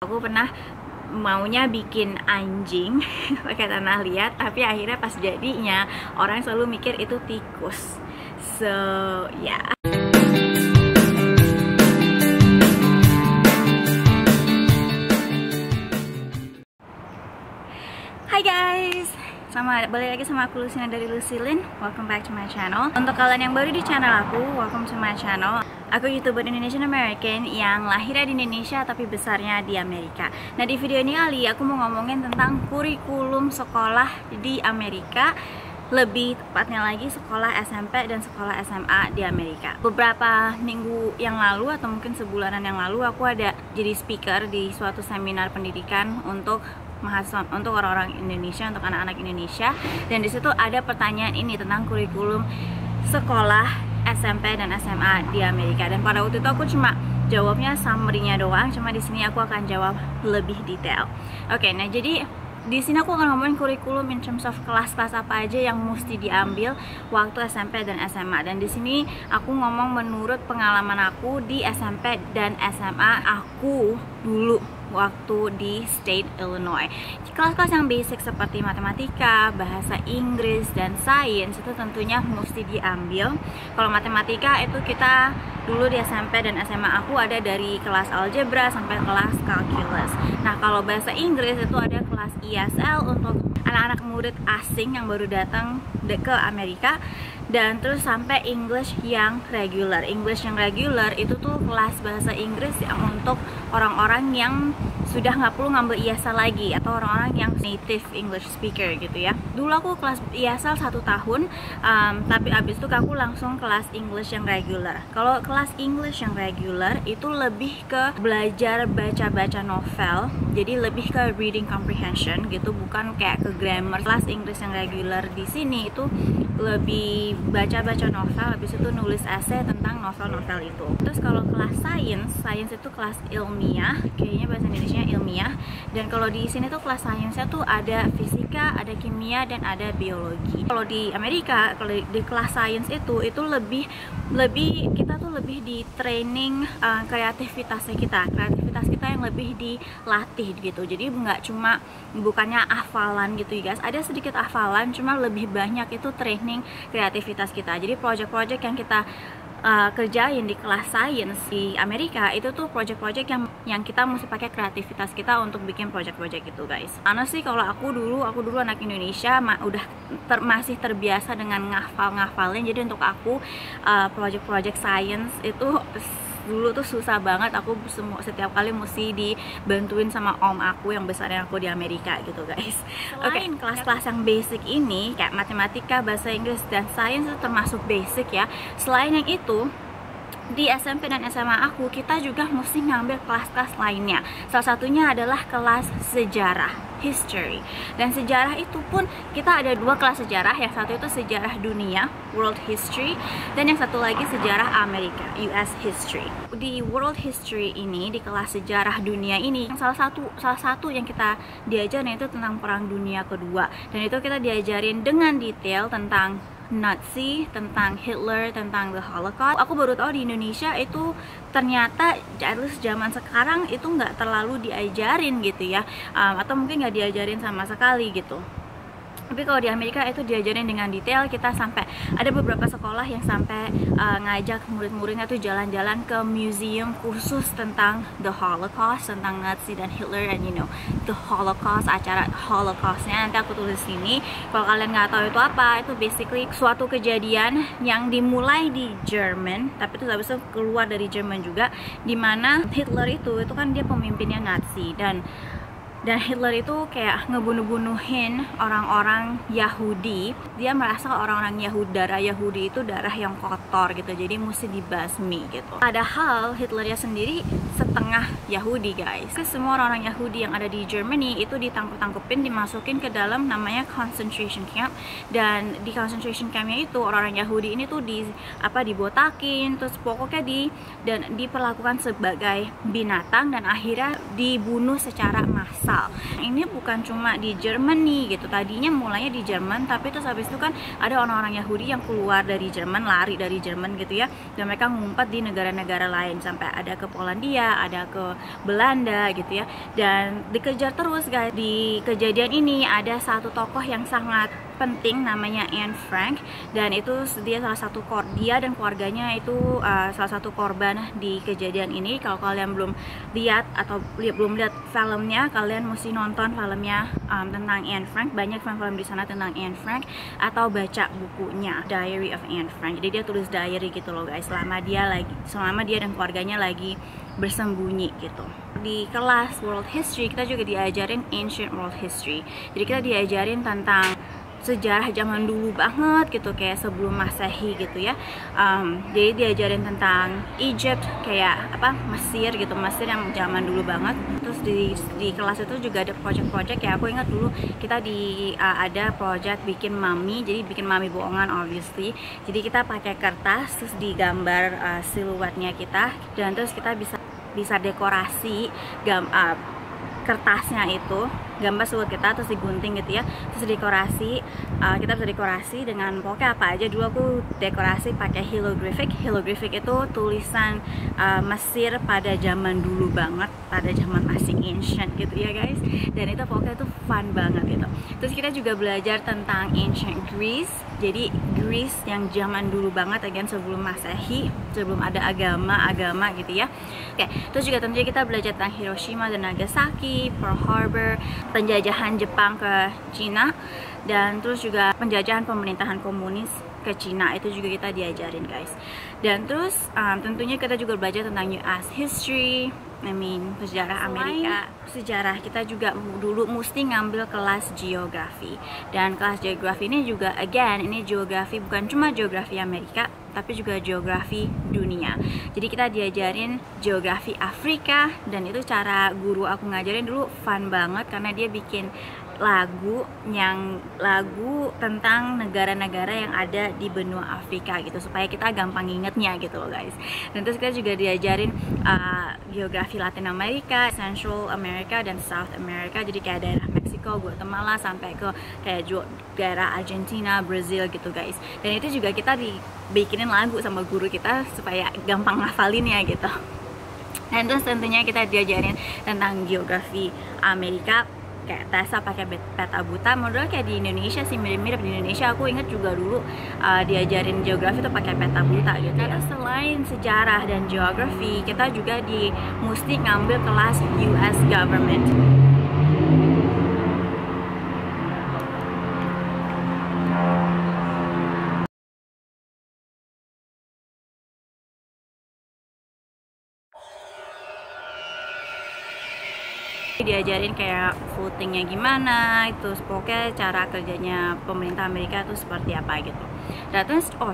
Aku pernah maunya bikin anjing pakai tanah liat, tapi akhirnya pas jadinya orang selalu mikir itu tikus. So ya. Hai guys, balik lagi sama aku Lucina dari Lucilin. Welcome back to my channel. Untuk kalian yang baru di channel aku, welcome to my channel. Aku YouTuber Indonesian American yang lahirnya di Indonesia tapi besarnya di Amerika. Nah, di video ini kali aku mau ngomongin tentang kurikulum sekolah di Amerika, lebih tepatnya lagi sekolah SMP dan sekolah SMA di Amerika. Beberapa minggu yang lalu atau mungkin sebulanan yang lalu aku ada jadi speaker di suatu seminar pendidikan untuk mahasiswa, untuk orang-orang Indonesia, untuk anak-anak Indonesia, dan di situ ada pertanyaan ini tentang kurikulum sekolah SMP dan SMA di Amerika. Dan pada waktu itu aku cuma jawabnya summary-nya doang, cuma di sini aku akan jawab lebih detail. Oke, nah jadi di sini aku akan ngomongin kurikulum in terms of kelas-kelas apa aja yang mesti diambil waktu SMP dan SMA. Dan di sini aku ngomong menurut pengalaman aku di SMP dan SMA aku dulu waktu di State Illinois. Kelas-kelas yang basic seperti matematika, bahasa Inggris, dan sains itu tentunya mesti diambil. Kalau matematika itu kita dulu di SMP dan SMA aku ada dari kelas algebra sampai kelas calculus. Nah, kalau bahasa Inggris itu ada kelas ESL untuk anak-anak murid asing yang baru datang ke Amerika, dan terus sampai English yang regular. English yang regular itu tuh kelas bahasa Inggris yang untuk orang-orang yang sudah nggak perlu ngambil ESL lagi, atau orang-orang yang native English speaker gitu ya. Dulu aku kelas ESL 1 tahun, tapi abis itu aku langsung kelas English yang regular. Kalau kelas English yang regular itu lebih ke belajar baca-baca novel, jadi lebih ke reading comprehension gitu, bukan kayak ke grammar. Kelas English yang regular di sini itu lebih baca-baca novel, habis itu nulis essay tentang novel-novel itu. Terus kalau kelas sains itu kelas ilmiah, kayaknya bahasa Indonesia ilmiah. Dan kalau di sini tuh kelas sainsnya tuh ada fisika, ada kimia, dan ada biologi. Kalau di Amerika, kalau di kelas sains itu lebih kita tuh lebih di training kreativitas kita yang lebih dilatih gitu. Jadi nggak cuma, bukannya hafalan gitu ya guys, ada sedikit hafalan, cuma lebih banyak itu training kreativitas kita. Jadi project-project yang kita kerjain di kelas sains di Amerika itu tuh project-project yang kita mesti pakai kreativitas kita untuk bikin project-project itu guys. Honestly, kalau aku dulu anak Indonesia masih terbiasa dengan ngafalin. Jadi untuk aku project-project sains itu dulu tuh susah banget. Aku setiap kali mesti dibantuin sama om aku yang besarin aku di Amerika gitu guys. Selain kelas-kelas yang basic ini kayak matematika, bahasa Inggris, dan sains itu termasuk basic ya. Selain yang itu, di SMP dan SMA aku kita juga mesti ngambil kelas-kelas lainnya. Salah satunya adalah kelas sejarah, history. Dan sejarah itu pun kita ada 2 kelas sejarah. Yang satu itu sejarah dunia, world history, dan yang satu lagi sejarah Amerika, US history. Di world history ini, di kelas sejarah dunia ini, salah satu yang kita diajarin itu tentang Perang Dunia Kedua. Dan itu kita diajarin dengan detail tentang Nazi, tentang Hitler, tentang the Holocaust. Aku baru tahu di Indonesia itu ternyata at least zaman sekarang itu nggak terlalu diajarin gitu ya, atau mungkin nggak diajarin sama sekali gitu. Tapi kalau di Amerika itu diajarin dengan detail. Kita sampai ada beberapa sekolah yang sampai ngajak murid-muridnya tuh jalan-jalan ke museum khusus tentang the Holocaust, tentang Nazi dan Hitler, and you know the Holocaust, acara Holocaustnya nanti aku tulis sini. Kalau kalian nggak tahu itu apa, itu basically suatu kejadian yang dimulai di Jerman, tapi itu habis itu keluar dari Jerman juga, dimana Hitler itu kan dia pemimpinnya Nazi, dan Hitler itu kayak ngebunuh-bunuhin orang-orang Yahudi. Dia merasa orang-orang darah Yahudi itu darah yang kotor gitu, jadi mesti dibasmi gitu. Padahal Hitlernya sendiri setengah Yahudi guys. Semua orang-orang Yahudi yang ada di Germany itu ditangkep-tangkepin, dimasukin ke dalam namanya concentration camp. Dan di concentration campnya itu orang-orang Yahudi ini tuh dibotakin, terus pokoknya diperlakukan sebagai binatang, dan akhirnya dibunuh secara massal asal. Ini bukan cuma di Jerman nih gitu, tadinya mulainya di Jerman, tapi terus habis itu kan ada orang-orang Yahudi yang keluar dari Jerman, lari dari Jerman gitu ya, dan mereka ngumpet di negara-negara lain, sampai ada ke Polandia, ada ke Belanda gitu ya, dan dikejar terus guys. Di kejadian ini ada satu tokoh yang sangat penting, namanya Anne Frank, dan itu dia salah satu dia dan keluarganya itu salah satu korban di kejadian ini. Kalau kalian belum lihat atau belum lihat filmnya, kalian mesti nonton filmnya tentang Anne Frank. Banyak film-film di sana tentang Anne Frank, atau baca bukunya Diary of Anne Frank. Jadi dia tulis diary gitu loh guys, selama dia dan keluarganya lagi bersembunyi gitu. Di kelas World History kita juga diajarin Ancient World History. Jadi kita diajarin tentang sejarah zaman dulu banget gitu, kayak sebelum Masehi gitu ya. Jadi diajarin tentang Egypt, kayak Mesir gitu, Mesir yang zaman dulu banget. Terus di kelas itu juga ada project-project, kayak aku ingat dulu kita ada project bikin mami, jadi bikin mami bohongan obviously. Jadi kita pakai kertas terus digambar siluetnya kita, dan terus kita bisa dekorasi kertasnya itu, gambar siluet kita, terus digunting gitu ya, terus dekorasi. Kita bisa dekorasi dengan pokoknya apa aja. Dulu aku dekorasi pakai hieroglyphic itu tulisan Mesir pada zaman dulu banget, pada zaman masih ancient gitu ya guys, dan itu pokoknya itu fun banget gitu. Terus kita juga belajar tentang ancient Greece, jadi Greece yang zaman dulu banget, again sebelum Masehi, sebelum ada agama gitu ya. Oke, terus juga tentunya kita belajar tentang Hiroshima dan Nagasaki, Pearl Harbor, penjajahan Jepang ke Cina, dan terus juga penjajahan pemerintahan komunis ke Cina, itu juga kita diajarin guys. Dan terus tentunya kita juga belajar tentang US history, sejarah Amerika. Sejarah kita juga dulu mesti ngambil kelas geografi, dan kelas geografi ini juga ini geografi bukan cuma geografi Amerika, tapi juga geografi dunia. Jadi kita diajarin geografi Afrika, dan itu cara guru aku ngajarin dulu fun banget, karena dia bikin lagu tentang negara-negara yang ada di benua Afrika gitu, supaya kita gampang ingetnya gitu loh guys. Dan terus kita juga diajarin geografi Latin Amerika, Central America, dan South America. Jadi kayak daerah Meksiko, Guatemala, sampai ke kayak daerah Argentina, Brazil gitu guys. Dan itu juga kita dibikinin lagu sama guru kita supaya gampang ngafalinnya gitu. Dan terus tentunya kita diajarin tentang geografi Amerika, kayak Tessa pakai peta buta, model kayak di Indonesia sih, mirip-mirip. Di Indonesia aku ingat juga dulu diajarin geografi tuh pakai peta buta gitu ya. Selain sejarah dan geografi, kita juga mesti ngambil kelas US government. Diajarin kayak votingnya gimana, itu pokoknya cara kerjanya pemerintah Amerika itu seperti apa gitu. Dan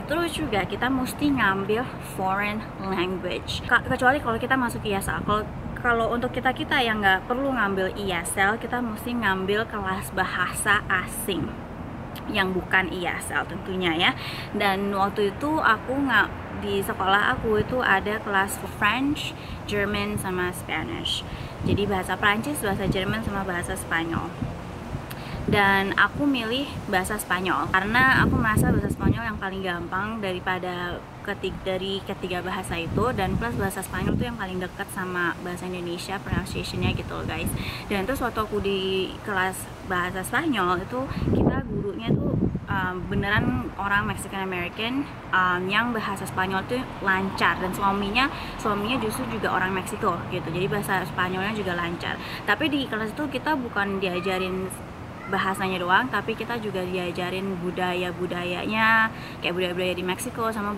terus juga kita mesti ngambil foreign language, kecuali kalau kita masuk ISL. Kalau untuk kita yang nggak perlu ngambil ISL, kita mesti ngambil kelas bahasa asing yang bukan ISL tentunya ya. Dan waktu itu aku di sekolah aku itu ada kelas French, German, sama Spanish. Jadi bahasa Prancis, bahasa Jerman, sama bahasa Spanyol. Dan aku milih bahasa Spanyol karena aku merasa bahasa Spanyol yang paling gampang daripada dari ketiga bahasa itu, dan plus bahasa Spanyol tuh yang paling dekat sama bahasa Indonesia pronunciation-nya gitu loh guys. Dan terus waktu aku di kelas bahasa Spanyol itu, kita gurunya tuh beneran orang Mexican American yang bahasa Spanyol tuh lancar, dan suaminya justru juga orang Meksiko gitu, jadi bahasa Spanyolnya juga lancar. Tapi di kelas itu kita bukan diajarin bahasanya doang, tapi kita juga diajarin budayanya, kayak budaya-budaya di Meksiko, sama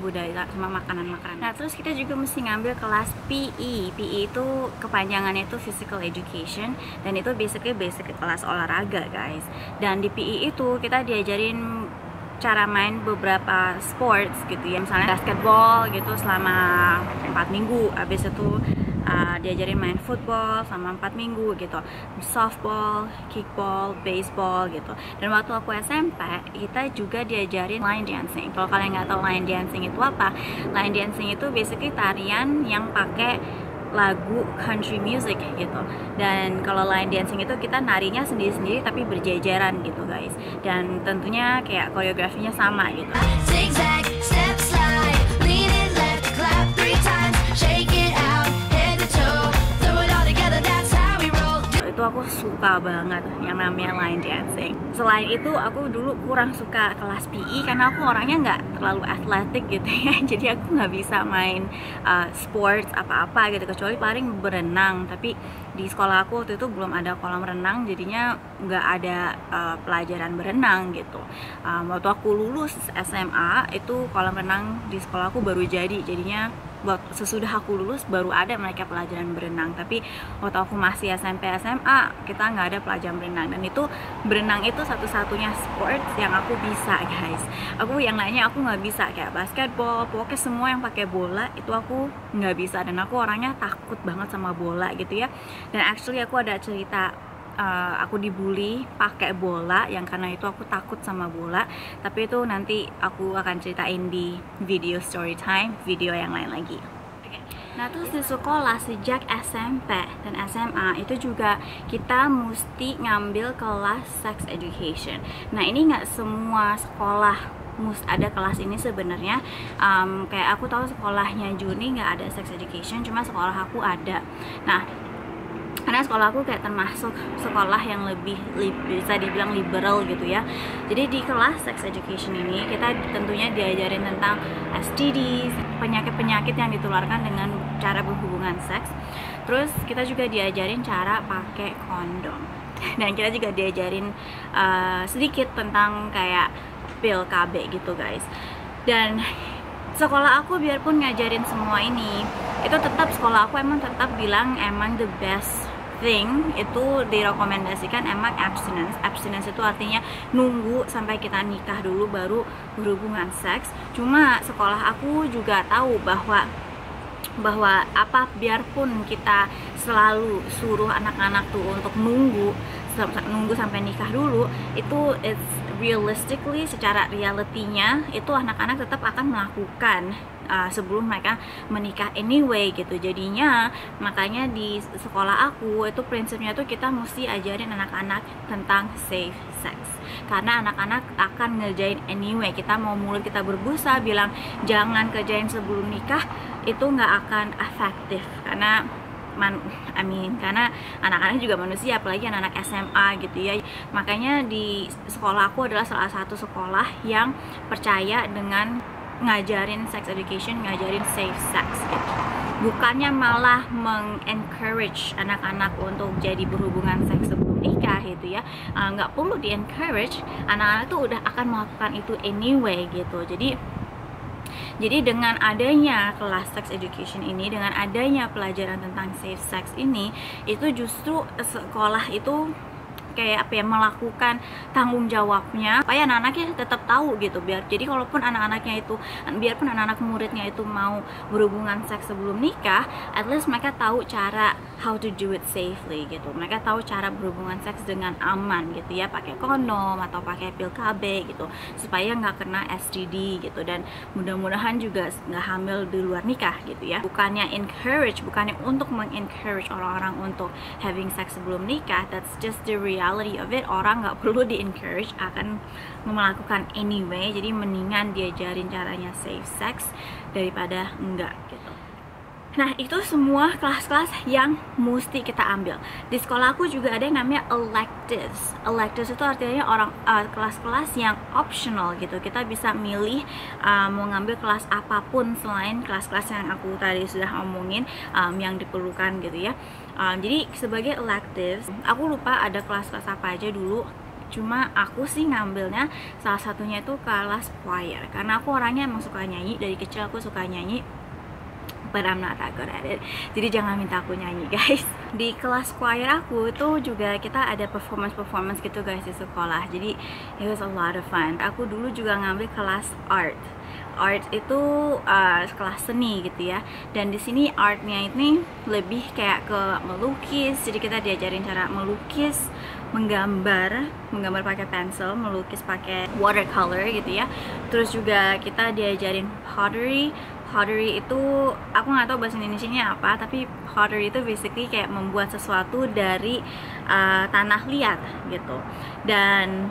makanan-makanan. Nah terus kita juga mesti ngambil kelas PE. PE itu kepanjangannya itu Physical Education, dan itu basic kelas olahraga guys. Dan di PE itu kita diajarin cara main beberapa sports gitu ya, misalnya basketball gitu selama 4 minggu, habis itu diajarin main football selama 4 minggu gitu, softball, kickball, baseball gitu. Dan waktu aku SMP kita juga diajarin line dancing. Kalau kalian nggak tahu line dancing itu apa, line dancing itu basically tarian yang pakai lagu country music gitu. Dan kalau line dancing itu kita narinya sendiri-sendiri tapi berjejeran gitu guys, dan tentunya kayak koreografinya sama gitu. Zigzag, step slide, lean it left, clap 3 times, shake it out, head to toe, throw it all together, that's how we roll. Itu aku suka banget yang namanya line dancing. Selain itu aku dulu kurang suka kelas PE karena aku orangnya nggak terlalu atletik gitu ya. Jadi aku nggak bisa main sports apa-apa gitu, kecuali paling berenang. Tapi di sekolah aku waktu itu belum ada kolam renang, jadinya nggak ada pelajaran berenang gitu. Waktu aku lulus SMA itu kolam renang di sekolah aku baru jadinya sesudah aku lulus baru ada mereka pelajaran berenang. Tapi waktu aku masih SMP SMA kita nggak ada pelajaran berenang, dan itu berenang itu satu-satunya sport yang aku bisa guys. Aku yang lainnya aku nggak bisa, kayak basketball, pokoknya semua yang pakai bola itu aku nggak bisa, dan aku orangnya takut banget sama bola gitu ya. Dan actually aku ada cerita, aku dibully pakai bola yang karena itu aku takut sama bola, tapi itu nanti aku akan ceritain di video story time, video yang lain lagi. Nah terus di sekolah sejak SMP dan SMA itu juga kita mesti ngambil kelas sex education. Nah ini nggak semua sekolah ada kelas ini sebenarnya. Kayak aku tahu sekolahnya Juni nggak ada sex education, cuma sekolah aku ada. Nah karena sekolah aku kayak termasuk sekolah yang lebih bisa dibilang liberal gitu ya. Jadi di kelas sex education ini kita tentunya diajarin tentang STDs, penyakit-penyakit yang ditularkan dengan cara berhubungan seks. Terus kita juga diajarin cara pakai kondom. Dan kita juga diajarin sedikit tentang kayak pil KB gitu guys. Dan sekolah aku biarpun ngajarin semua ini, itu tetap sekolah aku emang tetap bilang emang the best thing itu direkomendasikan emang abstinence. Abstinence itu artinya nunggu sampai kita nikah dulu baru berhubungan seks. Cuma sekolah aku juga tahu bahwa apa, biarpun kita selalu suruh anak-anak tuh untuk nunggu sampai nikah dulu, itu it's realistically, secara realitinya itu anak-anak tetap akan melakukan sebelum mereka menikah anyway gitu. Jadinya makanya di sekolah aku itu prinsipnya tuh kita mesti ajarin anak-anak tentang safe sex, karena anak-anak akan ngerjain anyway. Kita mau mulut kita berbusa bilang jangan kerjain sebelum nikah, itu nggak akan efektif karena karena anak-anak juga manusia, apalagi anak-anak SMA gitu ya. Makanya di sekolah aku adalah salah satu sekolah yang percaya dengan ngajarin sex education, ngajarin safe sex gitu. Bukannya malah mengencourage anak-anak untuk jadi berhubungan seks sebelum nikah gitu ya. Nggak perlu di-encourage, anak-anak tuh udah akan melakukan itu anyway gitu. Jadi dengan adanya kelas sex education ini, dengan adanya pelajaran tentang safe sex ini, itu justru sekolah itu kayak apa ya, melakukan tanggung jawabnya supaya anak-anaknya tetap tahu gitu. Jadi kalaupun anak-anaknya itu, biarpun anak-anak muridnya itu mau berhubungan seks sebelum nikah, at least mereka tahu cara how to do it safely gitu. Mereka tahu cara berhubungan seks dengan aman gitu ya, pakai kondom atau pakai pil KB gitu, supaya nggak kena STD gitu. Dan mudah-mudahan juga nggak hamil di luar nikah gitu ya. Bukannya untuk mengencourage orang-orang untuk having sex sebelum nikah, that's just the reality of it. Orang nggak perlu di-encourage, akan melakukan anyway. Jadi mendingan diajarin caranya safe sex daripada enggak gitu. Nah itu semua kelas-kelas yang mesti kita ambil. Di sekolah aku juga ada yang namanya electives. Electives itu artinya kelas-kelas yang optional gitu. Kita bisa milih mau ngambil kelas apapun selain kelas-kelas yang aku tadi sudah omongin, yang diperlukan gitu ya. Jadi sebagai electives, aku lupa ada kelas-kelas apa aja dulu. Cuma aku sih ngambilnya salah satunya itu kelas choir, karena aku orangnya emang suka nyanyi. Dari kecil aku suka nyanyi, but I'm not that good at it. Jadi jangan minta aku nyanyi guys. Di kelas choir aku itu juga kita ada performance gitu guys di sekolah. Jadi it was a lot of fun. Aku dulu juga ngambil kelas art. Art itu kelas seni gitu ya. Dan di sini artnya ini lebih kayak ke melukis. Jadi kita diajarin cara melukis, menggambar pakai pensil, melukis pakai watercolor gitu ya. Terus juga kita diajarin pottery, Pottery itu, aku nggak tahu bahasa Indonesianya apa, tapi pottery itu basically kayak membuat sesuatu dari tanah liat gitu. Dan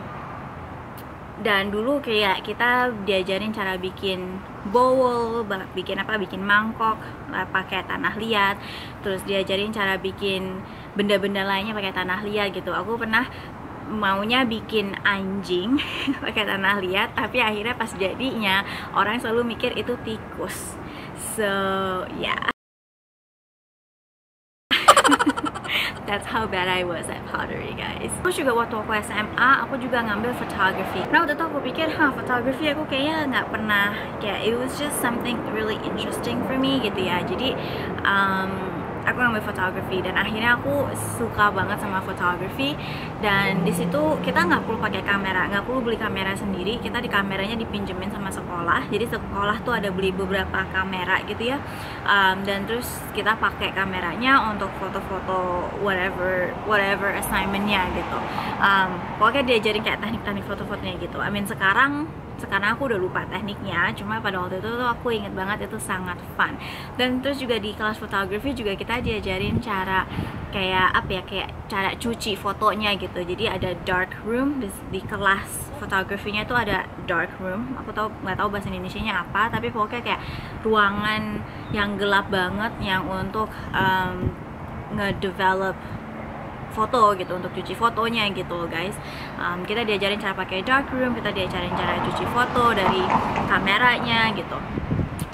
dulu kayak kita diajarin cara bikin bowl, bikin mangkok pakai tanah liat, terus diajarin cara bikin benda-benda lainnya pakai tanah liat gitu. Aku pernah maunya bikin anjing pakai tanah liat, tapi akhirnya pas jadinya orang selalu mikir itu tikus. So yeah. That's how bad I was at pottery, guys. Aku juga waktu aku SMA, aku juga ngambil photography. Nah waktu itu aku pikir, photography aku kayaknya nggak pernah, kayak it was just something really interesting for me gitu ya. Jadi aku ngambil photography dan akhirnya aku suka banget sama photography. Dan di situ kita nggak perlu pakai kamera, nggak perlu beli kamera sendiri. Kita di kameranya dipinjemin sama sekolah. Jadi sekolah tuh ada beli beberapa kamera gitu ya. Dan terus kita pakai kameranya untuk foto-foto whatever assignmentnya gitu. Pokoknya diajarin kayak teknik-teknik foto-fotonya gitu. Sekarang aku udah lupa tekniknya, cuma pada waktu itu tuh aku inget banget itu sangat fun. Dan terus juga di kelas fotografi juga kita diajarin cara kayak cara cuci fotonya gitu. Jadi ada dark room di kelas fotografinya itu ada dark room. Aku nggak tahu bahasa Indonesianya apa, tapi pokoknya kayak ruangan yang gelap banget yang untuk ngedevelop foto gitu, untuk cuci fotonya gitu guys. Kita diajarin cara pakai dark room, kita diajarin cara cuci foto dari kameranya gitu.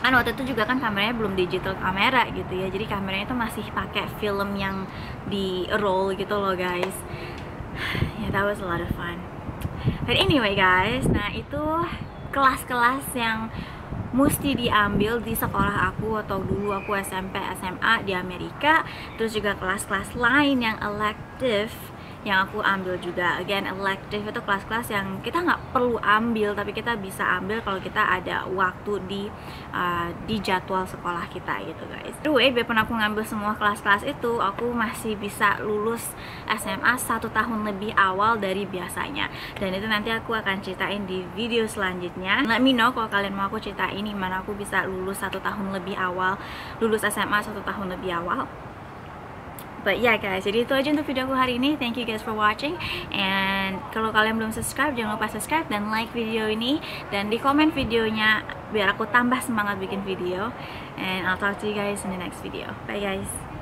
Kan waktu itu juga kan kameranya belum digital kamera gitu ya, jadi kameranya itu masih pakai film yang di roll gitu loh guys. Yeah, that was a lot of fun. But anyway guys, nah itu kelas-kelas yang mesti diambil di sekolah aku atau dulu aku SMP, SMA di Amerika. Terus juga kelas-kelas lain yang elective yang aku ambil juga. Again, elective itu kelas-kelas yang kita nggak perlu ambil, tapi kita bisa ambil kalau kita ada waktu di jadwal sekolah kita gitu guys. Anyway, biarpun aku ngambil semua kelas-kelas itu, aku masih bisa lulus SMA 1 tahun lebih awal dari biasanya. Dan itu nanti aku akan ceritain di video selanjutnya. Let me know kalau kalian mau aku ceritain gimana aku bisa lulus 1 tahun lebih awal, lulus SMA 1 tahun lebih awal. But yeah guys, jadi itu aja untuk video aku hari ini. Thank you guys for watching. And kalau kalian belum subscribe, jangan lupa subscribe dan like video ini. Dan di komen videonya biar aku tambah semangat bikin video. And I'll talk to you guys in the next video. Bye guys.